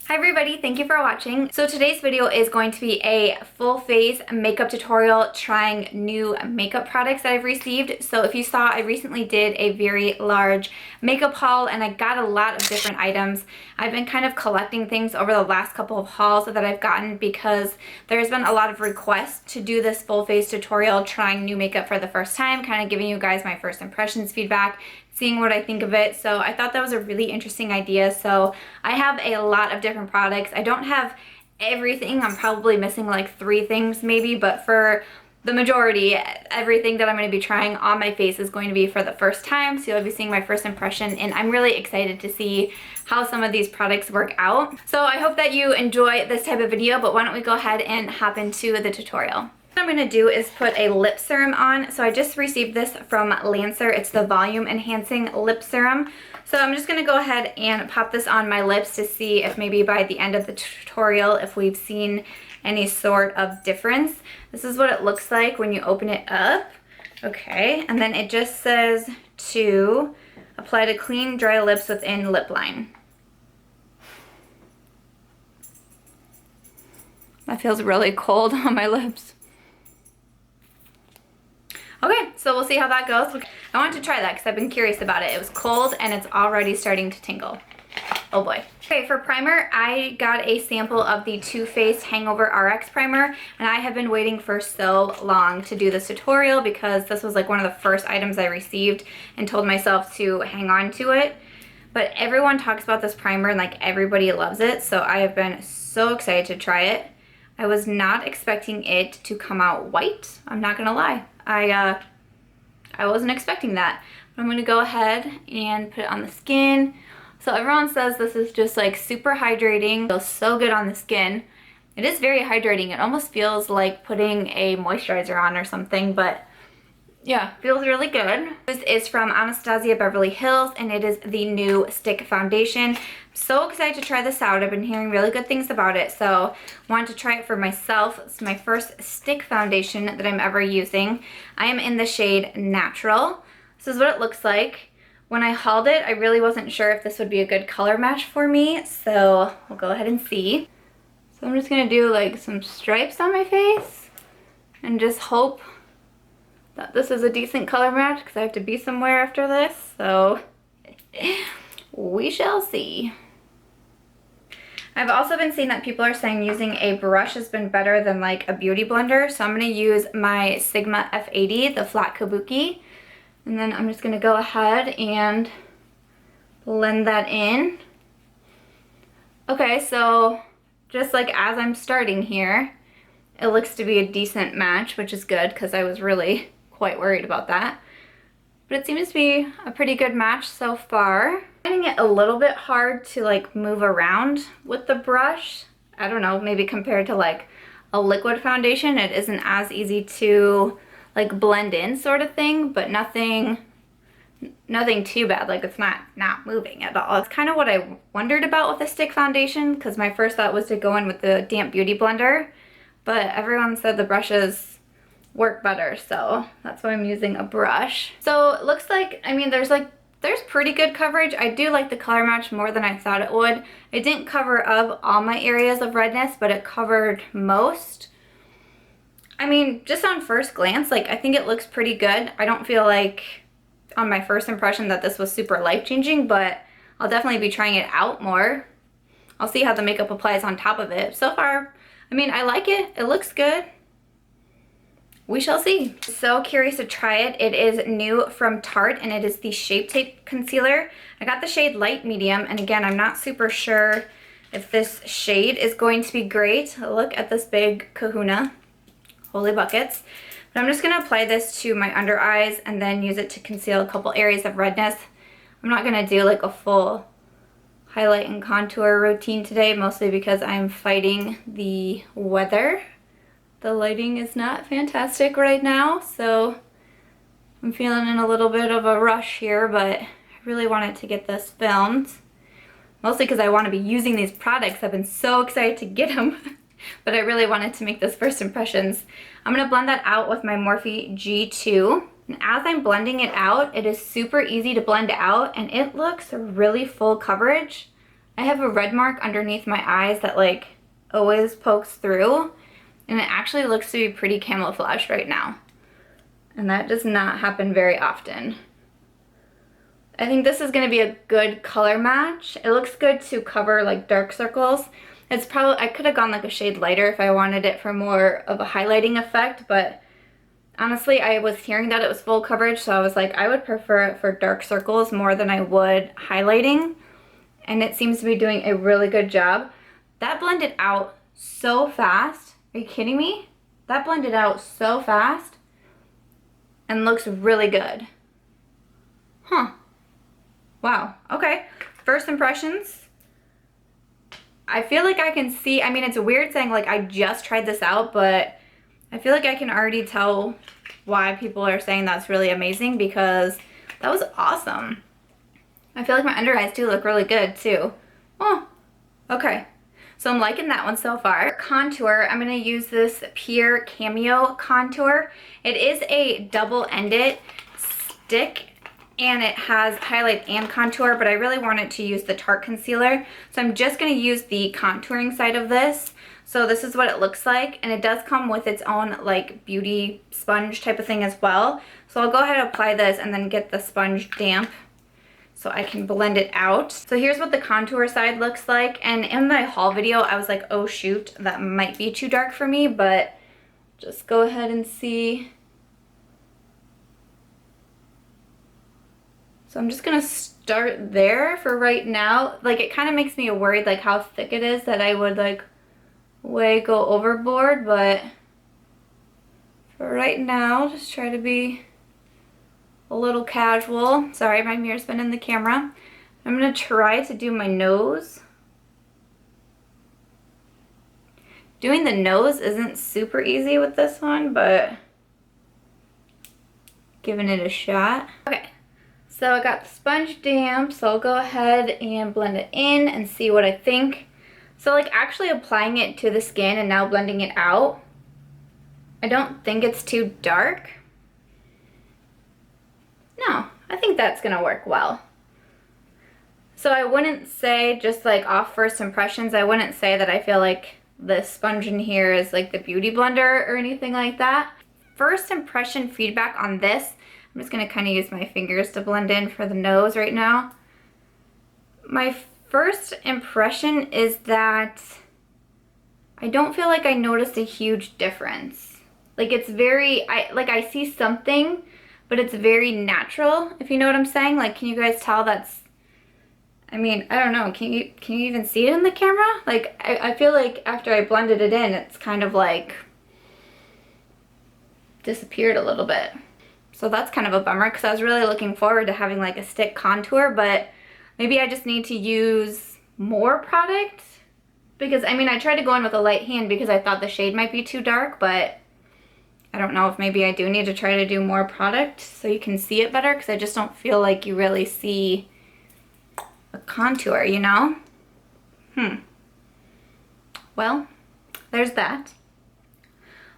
Hi everybody, thank you for watching. So today's video is going to be a full face makeup tutorial trying new makeup products that I've received. So if you saw, I recently did a very large makeup haul and I got a lot of different items. I've been kind of collecting things over the last couple of hauls that I've gotten because there's been a lot of requests to do this full face tutorial trying new makeup for the first time, kind of giving you guys my first impressions feedback, seeing what I think of it. So I thought that was a really interesting idea. So I have a lot of different products. I don't have everything. I'm probably missing like 3 things maybe, but for the majority, everything that I'm going to be trying on my face is going to be for the first time. So you'll be seeing my first impression and I'm really excited to see how some of these products work out. So I hope that you enjoy this type of video, but why don't we go ahead and hop into the tutorial. What I'm going to do is put a lip serum on. So I just received this from Lancer. It's the volume enhancing lip serum. So I'm just going to go ahead and pop this on my lips to see if maybe by the end of the tutorial if we've seen any sort of difference. This is what it looks like when you open it up. Okay, and then it just says to apply to clean dry lips within lip line. That feels really cold on my lips. Okay, so we'll see how that goes. I wanted to try that because I've been curious about it. It was cold and it's already starting to tingle. Oh boy. Okay, for primer, I got a sample of the Too Faced Hangover RX primer, and I have been waiting for so long to do this tutorial because this was like one of the first items I received and told myself to hang on to it. But everyone talks about this primer and like everybody loves it, so I have been so excited to try it. I was not expecting it to come out white. I'm not gonna lie. I wasn't expecting that. But I'm gonna go ahead and put it on the skin. So everyone says this is just like super hydrating. It feels so good on the skin. It is very hydrating. It almost feels like putting a moisturizer on or something, but yeah, feels really good. This is from Anastasia Beverly Hills and it is the new stick foundation. So excited to try this out. I've been hearing really good things about it, so wanted to try it for myself. It's my first stick foundation that I'm ever using. I am in the shade Natural. This is what it looks like. When I hauled it, I really wasn't sure if this would be a good color match for me, so we'll go ahead and see. So I'm just gonna do like some stripes on my face and just hope that this is a decent color match because I have to be somewhere after this, so we shall see. I've also been seeing that people are saying using a brush has been better than like a beauty blender, so I'm going to use my Sigma F80, the flat kabuki, and then I'm just going to go ahead and blend that in. Okay, so just like as I'm starting here, it looks to be a decent match, which is good because I was really quite worried about that. But it seems to be a pretty good match so far. I'm finding it a little bit hard to like move around with the brush. I don't know, maybe compared to like a liquid foundation, it isn't as easy to like blend in sort of thing, but nothing too bad. Like it's not moving at all. It's kind of what I wondered about with the stick foundation because my first thought was to go in with the damp beauty blender, but everyone said the brushes work better, so that's why I'm using a brush. So it looks like, I mean, there's pretty good coverage. I do like the color match more than I thought it would. It didn't cover up all my areas of redness, but it covered most. I mean, just on first glance, like I think it looks pretty good. I don't feel like on my first impression that this was super life-changing, but I'll definitely be trying it out more. I'll see how the makeup applies on top of it. So far, I mean, I like it. It looks good. We shall see. So curious to try it. It is new from Tarte and it is the Shape Tape Concealer. I got the shade Light Medium, and again, I'm not super sure if this shade is going to be great. Look at this big kahuna. Holy buckets. But I'm just gonna apply this to my under eyes and then use it to conceal a couple areas of redness. I'm not gonna do like a full highlight and contour routine today, mostly because I'm fighting the weather. The lighting is not fantastic right now, so I'm feeling in a little bit of a rush here, but I really wanted to get this filmed. Mostly because I want to be using these products. I've been so excited to get them, but I really wanted to make those first impressions. I'm going to blend that out with my Morphe G2. And as I'm blending it out, it is super easy to blend out, and it looks really full coverage. I have a red mark underneath my eyes that like always pokes through, and it actually looks to be pretty camouflaged right now. And that does not happen very often. I think this is gonna be a good color match. It looks good to cover like dark circles. It's probably, I could have gone like a shade lighter if I wanted it for more of a highlighting effect, but honestly, I was hearing that it was full coverage, so I was like, I would prefer it for dark circles more than I would highlighting. And it seems to be doing a really good job. That blended out so fast. Are you kidding me? That blended out so fast and looks really good. Huh. Wow, okay. First impressions. I feel like I can see, I mean, it's weird saying like I just tried this out, but I feel like I can already tell why people are saying that's really amazing, because that was awesome. I feel like my under eyes do look really good too. Oh, okay. So I'm liking that one so far. Contour, I'm gonna use this Pur Cameo Contour. It is a double-ended stick, and it has highlight and contour, but I really wanted to use the Tarte concealer. So I'm just gonna use the contouring side of this. So this is what it looks like, and it does come with its own like beauty sponge type of thing as well. So I'll go ahead and apply this and then get the sponge damp so I can blend it out. So here's what the contour side looks like, and in my haul video I was like, oh shoot, that might be too dark for me, but just go ahead and see. So I'm just gonna start there for right now. Like, it kind of makes me worried like how thick it is, that I would like way go overboard, but for right now, just try to be a little casual. Sorry, my mirror's been in the camera. I'm gonna try to do my nose. Doing the nose isn't super easy with this one, but giving it a shot. Okay, so I got the sponge damp, so I'll go ahead and blend it in and see what I think. So like actually applying it to the skin and now blending it out, I don't think it's too dark. No, I think that's gonna work well. So I wouldn't say, just like off first impressions, I wouldn't say that I feel like the sponge in here is like the beauty blender or anything like that. First impression feedback on this, I'm just gonna kind of use my fingers to blend in for the nose right now. My first impression is that I don't feel like I noticed a huge difference. Like it's very, I see something, but it's very natural, if you know what I'm saying. Like, can you guys tell that's, I mean, I don't know, can you even see it in the camera? Like, I feel like after I blended it in, it's kind of like disappeared a little bit. So that's kind of a bummer, because I was really looking forward to having like a stick contour, but maybe I just need to use more product, because I mean, I tried to go in with a light hand because I thought the shade might be too dark, but I don't know if maybe I do need to try to do more product so you can see it better, because I just don't feel like you really see a contour, you know? Well, there's that.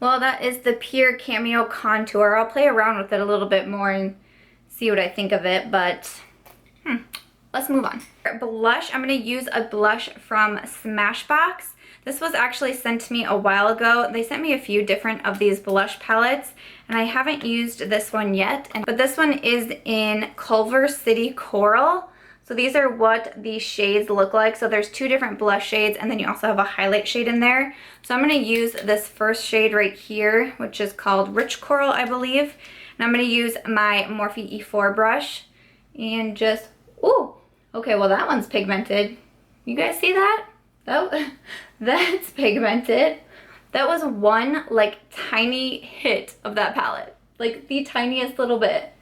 Well, that is the Pur Cameo Contour. I'll play around with it a little bit more and see what I think of it, but let's move on. Blush, I'm going to use a blush from Smashbox. This was actually sent to me a while ago. They sent me a few different of these blush palettes, and I haven't used this one yet. But this one is in Culver City Coral. So these are what the shades look like. So there's two different blush shades, and then you also have a highlight shade in there. So I'm going to use this first shade right here, which is called Rich Coral, I believe. And I'm going to use my Morphe E4 brush and just, ooh, okay, well that one's pigmented. You guys see that? That's pigmented. That was one like tiny hit of that palette, like the tiniest little bit.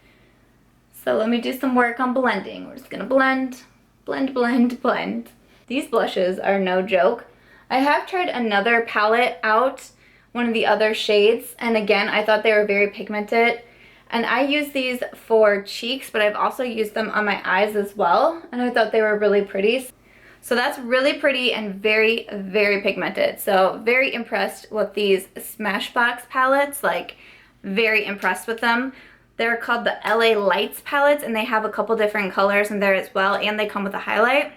So let me do some work on blending. We're just gonna blend, blend, blend, blend. These blushes are no joke. I have tried another palette out, one of the other shades, and again, I thought they were very pigmented. And I use these for cheeks, but I've also used them on my eyes as well, and I thought they were really pretty. So that's really pretty and very, very pigmented. So very impressed with these Smashbox palettes, like very impressed with them. They're called the LA Lights palettes, and they have a couple different colors in there as well, and they come with a highlight.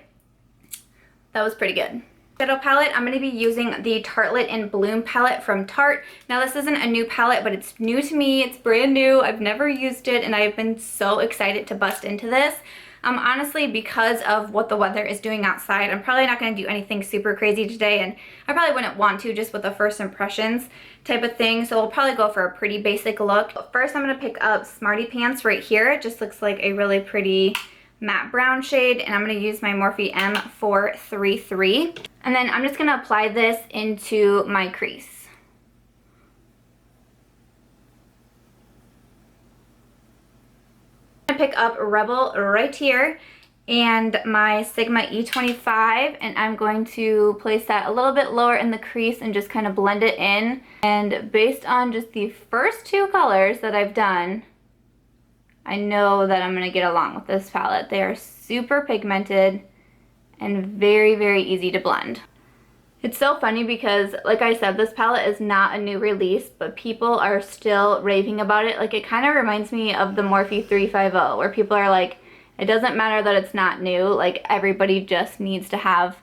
that was pretty good. Shadow palette, I'm going to be using the Tartelette in Bloom palette from Tarte. Now this isn't a new palette, but it's new to me. It's brand new. I've never used it and I've been so excited to bust into this. Honestly, because of what the weather is doing outside, I'm probably not going to do anything super crazy today, and I probably wouldn't want to just with the first impressions type of thing, so we'll probably go for a pretty basic look. But first I'm going to pick up Smarty Pants right here. It just looks like a really pretty matte brown shade, and I'm going to use my Morphe M433. And then I'm just going to apply this into my crease. Pick up Rebel right here and my Sigma E25, and I'm going to place that a little bit lower in the crease and just kind of blend it in. And based on just the first two colors that I've done, I know that I'm going to get along with this palette. They are super pigmented and very, very easy to blend. It's so funny because, like I said, this palette is not a new release, but people are still raving about it. Like, it kind of reminds me of the Morphe 350, where people are like, it doesn't matter that it's not new, like, everybody just needs to have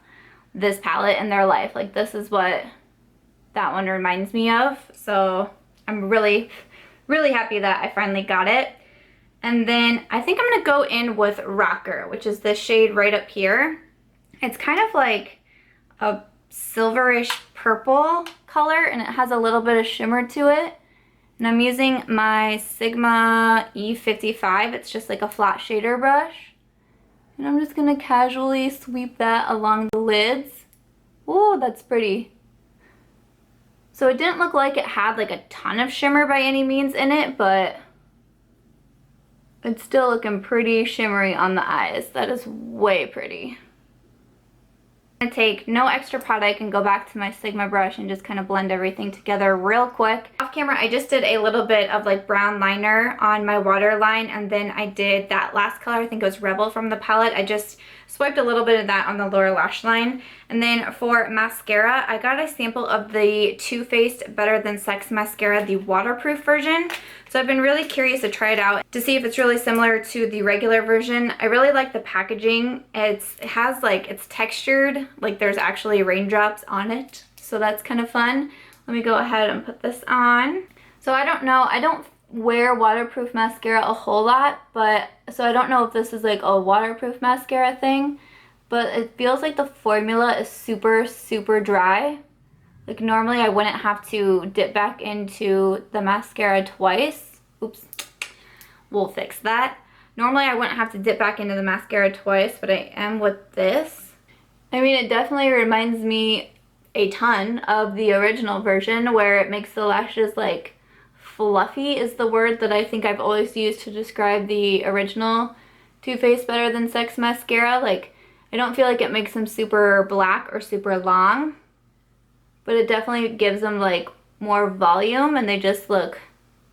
this palette in their life. Like, this is what that one reminds me of. So I'm really, really happy that I finally got it. And then I think I'm going to go in with Rocker, which is this shade right up here. It's kind of like a silverish purple color, and it has a little bit of shimmer to it. And I'm using my Sigma E55. It's just like a flat shader brush. And I'm just going to casually sweep that along the lids. Ooh, that's pretty. So it didn't look like it had like a ton of shimmer by any means in it, but it's still looking pretty shimmery on the eyes. That is way pretty. I'm going to take no extra product and go back to my Sigma brush and just kind of blend everything together real quick. Off camera, I just did a little bit of like brown liner on my waterline, and then I did that last color, I think it was Rebel from the palette. I just swiped a little bit of that on the lower lash line. And then for mascara, I got a sample of the Too Faced Better Than Sex mascara, the waterproof version. So I've been really curious to try it out to see if it's really similar to the regular version. I really like the packaging. It has like, it's textured, like there's actually raindrops on it. So that's kind of fun. Let me go ahead and put this on. So I don't know, I don't wear waterproof mascara a whole lot, but so I don't know if this is like a waterproof mascara thing, but it feels like the formula is super, super dry. Like normally I wouldn't have to dip back into the mascara twice. Oops, we'll fix that. Normally I wouldn't have to dip back into the mascara twice, but I am with this. I mean, it definitely reminds me a ton of the original version, where it makes the lashes like fluffy is the word that I think I've always used to describe the original Too Faced Better Than Sex mascara. Like, I don't feel like it makes them super black or super long, but it definitely gives them like more volume and they just look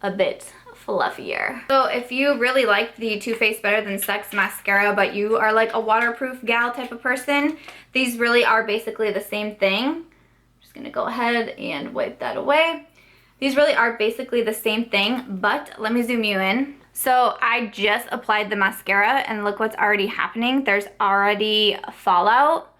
a bit fluffier. So if you really like the Too Faced Better Than Sex mascara, but you are like a waterproof gal type of person, these really are basically the same thing. I'm just gonna go ahead and wipe that away. These really are basically the same thing, but let me zoom you in. So I just applied the mascara and look what's already happening. There's already fallout.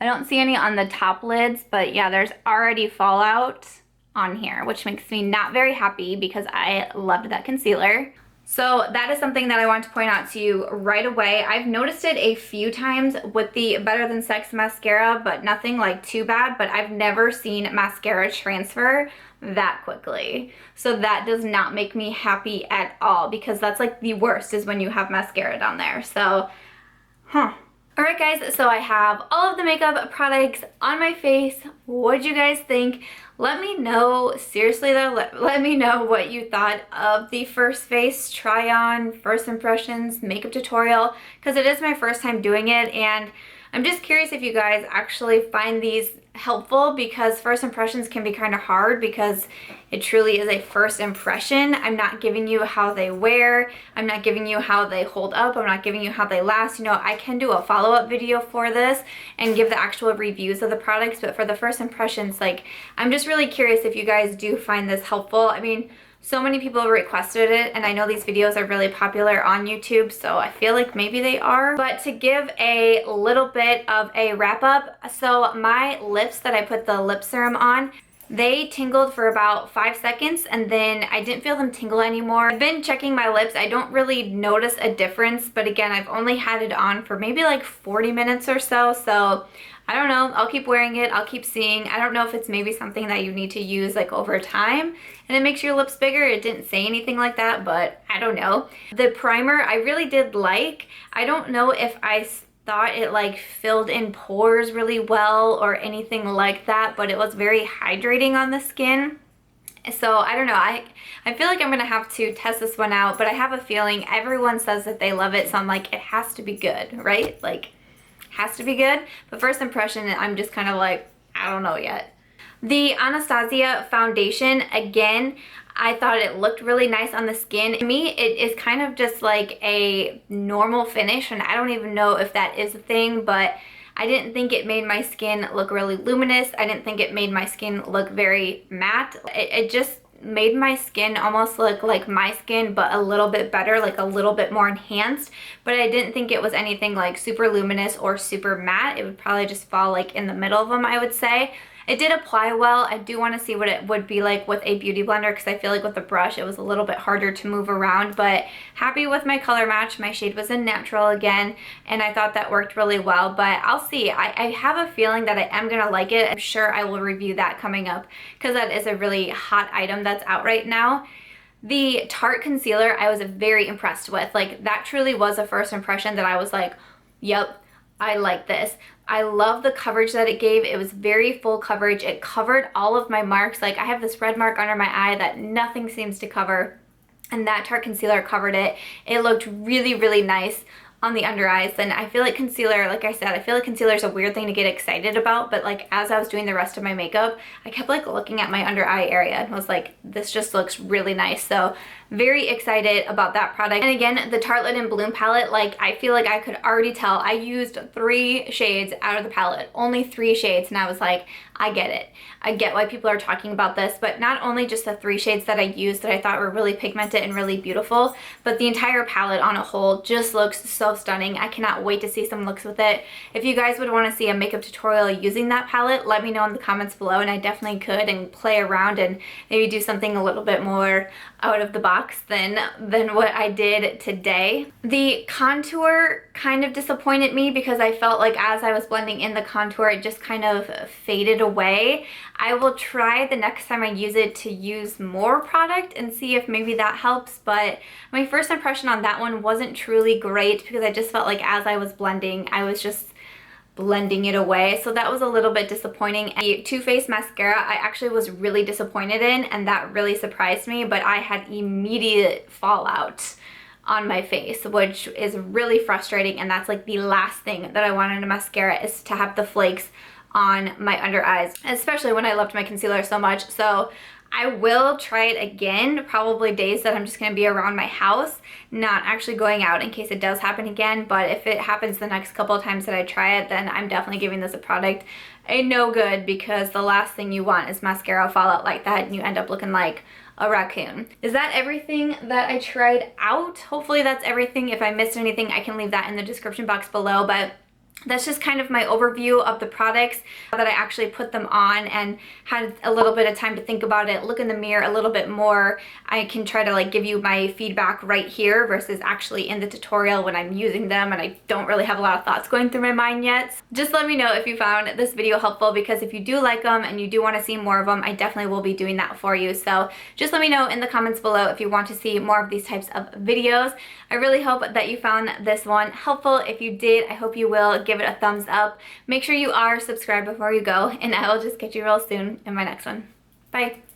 I don't see any on the top lids, but yeah, there's already fallout on here, which makes me not very happy because I loved that concealer. So that is something that I want to point out to you right away. I've noticed it a few times with the Better Than Sex mascara, but nothing like too bad, but I've never seen mascara transfer that quickly. So that does not make me happy at all, because that's like the worst is when you have mascara down there. So, Alright guys, so I have all of the makeup products on my face. What'd you guys think? Let me know, seriously though, let me know what you thought of the first face try on, first impressions, makeup tutorial, because it is my first time doing it, and I'm just curious if you guys actually find these helpful, because first impressions can be kind of hard because it truly is a first impression. I'm not giving you how they wear, I'm not giving you how they hold up, I'm not giving you how they last. You know, I can do a follow-up video for this and give the actual reviews of the products, but for the first impressions, like, I'm just really curious if you guys do find this helpful. I mean, So many people requested it, and I know these videos are really popular on YouTube, so I feel like maybe they are. But to give a little bit of a wrap up, so my lips that I put the lip serum on, they tingled for about 5 seconds and then I didn't feel them tingle anymore. I've been checking my lips. I don't really notice a difference, but again, I've only had it on for maybe like 40 minutes or so, so I don't know. I'll keep wearing it. I'll keep seeing. I don't know if it's maybe something that you need to use like over time and it makes your lips bigger. It didn't say anything like that, but I don't know. The primer I really did like. I don't know if I thought it like filled in pores really well or anything like that, but it was very hydrating on the skin. So I don't know, I feel like I'm gonna have to test this one out, but I have a feeling everyone says that they love it, so I'm like, it has to be good, right? Like, has to be good. But first impression, I'm just kind of like, I don't know yet. The Anastasia foundation, again, I thought it looked really nice on the skin. To me, it is kind of just like a normal finish, and I don't even know if that is a thing, but I didn't think it made my skin look really luminous. I didn't think it made my skin look very matte. It just made my skin almost look like my skin, but a little bit better, like a little bit more enhanced. But I didn't think it was anything like super luminous or super matte. It would probably just fall like in the middle of them, I would say. It did apply well. I do want to see what it would be like with a beauty blender because I feel like with the brush it was a little bit harder to move around, but happy with my color match. My shade was in natural again, and I thought that worked really well, but I'll see. I have a feeling that I am going to like it. I'm sure I will review that coming up because that is a really hot item that's out right now. The Tarte concealer I was very impressed with. Like, that truly was a first impression that I was like, yep, I like this. I love the coverage that it gave. It was very full coverage. It covered all of my marks. Like, I have this red mark under my eye that nothing seems to cover, and that Tarte concealer covered it. It looked really, really nice on the under eyes. And I feel like concealer, like I said, I feel like concealer is a weird thing to get excited about, but like as I was doing the rest of my makeup, I kept like looking at my under eye area and was like, this just looks really nice. So very excited about that product. And again, the Tartelette in Bloom palette, like I feel like I could already tell. I used 3 shades out of the palette, only 3 shades, and I was like, I get it. I get why people are talking about this, but not only just the 3 shades that I used that I thought were really pigmented and really beautiful, but the entire palette on a whole just looks so stunning. I cannot wait to see some looks with it. If you guys would want to see a makeup tutorial using that palette, let me know in the comments below, and I definitely could and play around and maybe do something a little bit more out of the box than what I did today. The contour kind of disappointed me because I felt like as I was blending in the contour, it just kind of faded away. I will try the next time I use it to use more product and see if maybe that helps, but my first impression on that one wasn't truly great because I just felt like as I was blending, I was just blending it away, so that was a little bit disappointing. The Too Faced mascara I actually was really disappointed in, and that really surprised me, but I had immediate fallout on my face, which is really frustrating, and that's like the last thing that I want in a mascara is to have the flakes on my under eyes, especially when I loved my concealer so much. So I will try it again, probably days that I'm just going to be around my house, not actually going out in case it does happen again. But if it happens the next couple of times that I try it, then I'm definitely giving this a product a no good, because the last thing you want is mascara fallout like that and you end up looking like a raccoon. Is that everything that I tried out? Hopefully that's everything. If I missed anything, I can leave that in the description box below, but that's just kind of my overview of the products that I actually put them on and had a little bit of time to think about it, look in the mirror a little bit more. I can try to like give you my feedback right here versus actually in the tutorial when I'm using them and I don't really have a lot of thoughts going through my mind yet. Just let me know if you found this video helpful, because if you do like them and you do want to see more of them, I definitely will be doing that for you. So just let me know in the comments below if you want to see more of these types of videos. I really hope that you found this one helpful. If you did, I hope you will give it a thumbs up. Make sure you are subscribed before you go, and I will just catch you real soon in my next one. Bye.